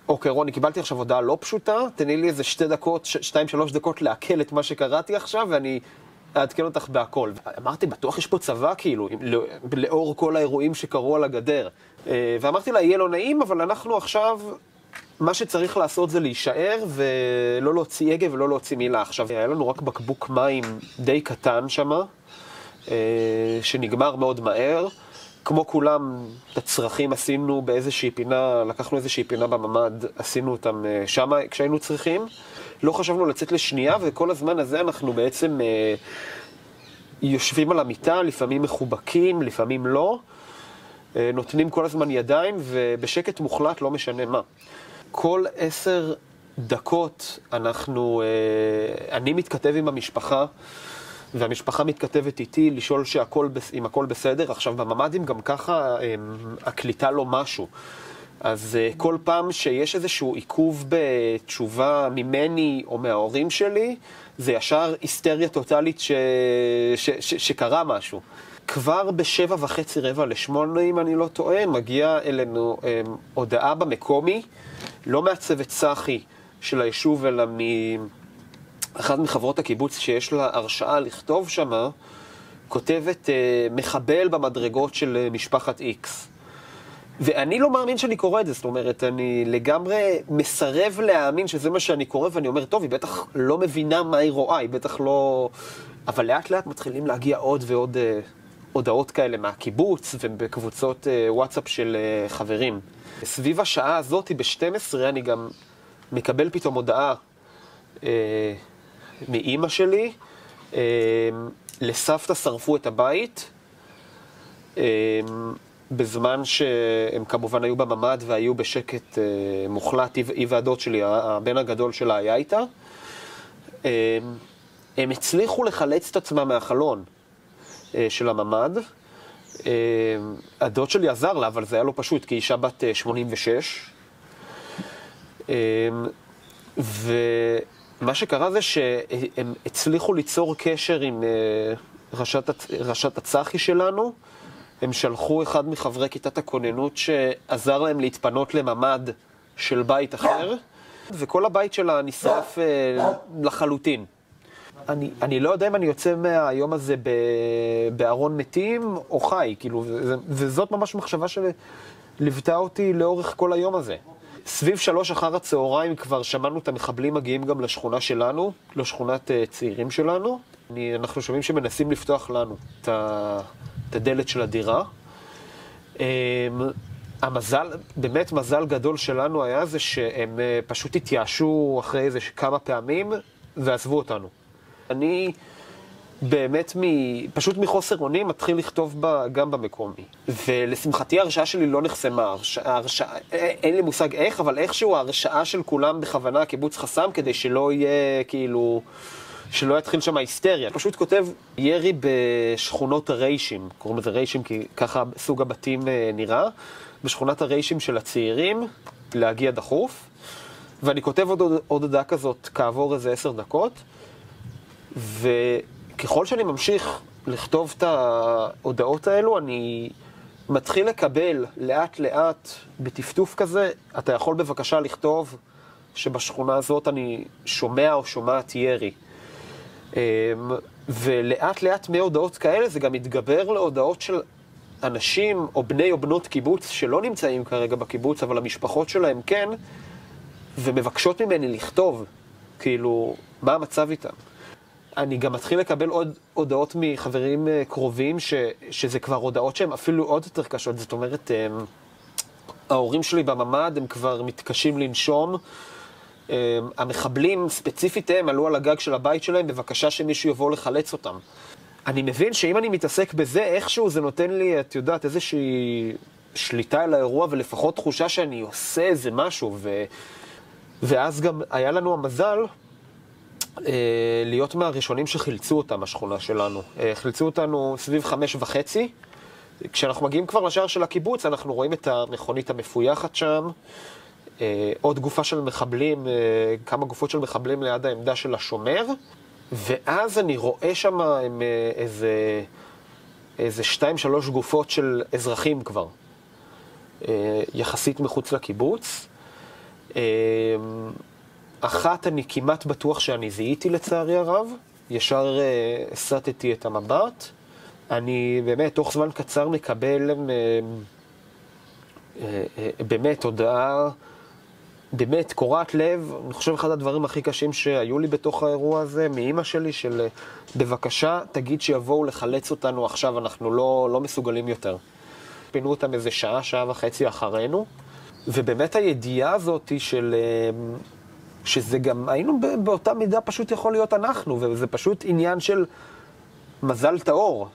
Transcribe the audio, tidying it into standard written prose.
אוקיי, רוני, קיבלתי עכשיו הודעה לא פשוטה, תני לי איזה 2-3 דקות לעכל את מה שקראתי עכשיו, ואני אעדכן אותך בהכל. אמרתי, בטוח יש פה צבא, כאילו, לאור כל האירועים שקרו על הגדר. ואמרתי לה, יהיה לא נעים, אבל אנחנו עכשיו, מה שצריך לעשות זה להישאר, ולא להוציא הגה ולא להוציא מילה. עכשיו, היה לנו רק בקבוק מים די קטן שמה, שנגמר מאוד מהר. כמו כולם, את הצרכים עשינו באיזושהי פינה, לקחנו איזושהי פינה בממד, עשינו אותם שמה כשהיינו צריכים. לא חשבנו לצאת לשנייה, וכל הזמן הזה אנחנו בעצם יושבים על המיטה, לפעמים מחובקים, לפעמים לא. נותנים כל הזמן ידיים, ובשקט מוחלט לא משנה מה. כל 10 דקות אני מתכתב עם המשפחה, והמשפחה מתכתבת איתי לשאול אם הכל בסדר. עכשיו, בממדים גם ככה הקליטה לא משהו. אז כל פעם שיש איזשהו עיכוב בתשובה ממני או מההורים שלי, זה ישר היסטריה טוטלית שקרה משהו. כבר ב7:30, 7:45, אם אני לא טועה, מגיע אלינו הודעה במקומי, לא מהצוות צחי של היישוב, אלא אחת מחברות הקיבוץ שיש לה הרשאה לכתוב שמה, כותבת מחבל במדרגות של משפחת איקס. ואני לא מאמין שאני קורא את זה, זאת אומרת, אני לגמרי מסרב להאמין שזה מה שאני קורא, ואני אומר, טוב, היא בטח לא מבינה מה היא רואה, היא בטח לא... אבל לאט לאט מתחילים להגיע עוד ועוד הודעות כאלה מהקיבוץ, ובקבוצות וואטסאפ של חברים. סביב השעה הזאת, ב-12, אני גם מקבל פתאום הודעה מאמא שלי, לסבתא שרפו את הבית, בזמן שהם כמובן היו בממד והיו בשקט מוחלט, היא והדוד שלי, הבן הגדול שלה היה איתה. הם הצליחו לחלץ את עצמם מהחלון של הממד. הדוד שלי עזר לה, אבל זה היה לא פשוט, כי אישה בת 86. ומה שקרה זה שהם הצליחו ליצור קשר עם ראשת הצחי שלנו. הם שלחו אחד מחברי כיתת הכוננות שעזר להם להתפנות לממד של בית אחר, וכל הבית שלה נשרף לחלוטין. אני לא יודע אם אני יוצא מהיום הזה בארון מתים או חי, כאילו, וזאת ממש מחשבה שליוותה אותי לאורך כל היום הזה. סביב 3 אחר הצהריים כבר שמענו את המחבלים מגיעים גם לשכונה שלנו, לשכונת צעירים שלנו. אנחנו שומעים שמנסים לפתוח לנו את הדלת של הדירה. המזל, באמת מזל גדול שלנו היה זה שהם פשוט התייאשו אחרי איזה כמה פעמים ועזבו אותנו. אני באמת פשוט מחוסר אונים מתחיל לכתוב גם במקומי. ולשמחתי ההרשאה שלי לא נחסמה. אין לי מושג איך, אבל איכשהו ההרשאה של כולם בכוונה הקיבוץ חסם כדי שלא יהיה כאילו... שלא יתחיל שם ההיסטריה. פשוט כותב ירי בשכונות הריישים, קוראים לזה ריישים כי ככה סוג הבתים נראה, בשכונת הריישים של הצעירים, להגיע דחוף, ואני כותב עוד הודעה כזאת כעבור איזה 10 דקות, וככל שאני ממשיך לכתוב את ההודעות האלו, אני מתחיל לקבל לאט לאט בטפטוף כזה, אתה יכול בבקשה לכתוב שבשכונה הזאת אני שומע או שומעת ירי. ולאט לאט מהודעות כאלה זה גם מתגבר להודעות של אנשים או בני או בנות קיבוץ שלא נמצאים כרגע בקיבוץ, אבל המשפחות שלהם כן, ומבקשות ממני לכתוב, כאילו, מה המצב איתם. אני גם מתחיל לקבל עוד הודעות מחברים קרובים שזה כבר הודעות שהן אפילו עוד יותר קשות. זאת אומרת, ההורים שלי בממד הם כבר מתקשים לנשום, המחבלים ספציפית הם עלו על הגג של הבית שלהם בבקשה שמישהו יבוא לחלץ אותם. אני מבין שאם אני מתעסק בזה, איכשהו זה נותן לי, את יודעת, איזושהי שליטה על האירוע ולפחות תחושה שאני עושה איזה משהו. ואז גם היה לנו המזל להיות מהראשונים שחילצו אותם, השכונה שלנו. חילצו אותנו סביב 5:30. כשאנחנו מגיעים כבר לשער של הקיבוץ, אנחנו רואים את המכונית המפויחת שם, עוד גופה של מחבלים, כמה גופות של מחבלים ליד העמדה של השומר, ואז אני רואה שם איזה 2-3 גופות של אזרחים כבר, יחסית מחוץ לקיבוץ, אחת אני כמעט בטוח שאני זיהיתי לצערי הרב, ישר הסטתי את המבט. אני באמת תוך זמן קצר מקבל באמת הודעה, באמת קורעת לב. אני חושב אחד הדברים הכי קשים שהיו לי בתוך האירוע הזה, מאמא שלי, של בבקשה תגיד שיבואו לחלץ אותנו עכשיו, אנחנו לא מסוגלים יותר. פינו אותם איזה שעה וחצי אחרינו, ובאמת הידיעה הזאת שזה גם, היינו באותה מידה פשוט יכול להיות אנחנו, וזה פשוט עניין של מזל טהור,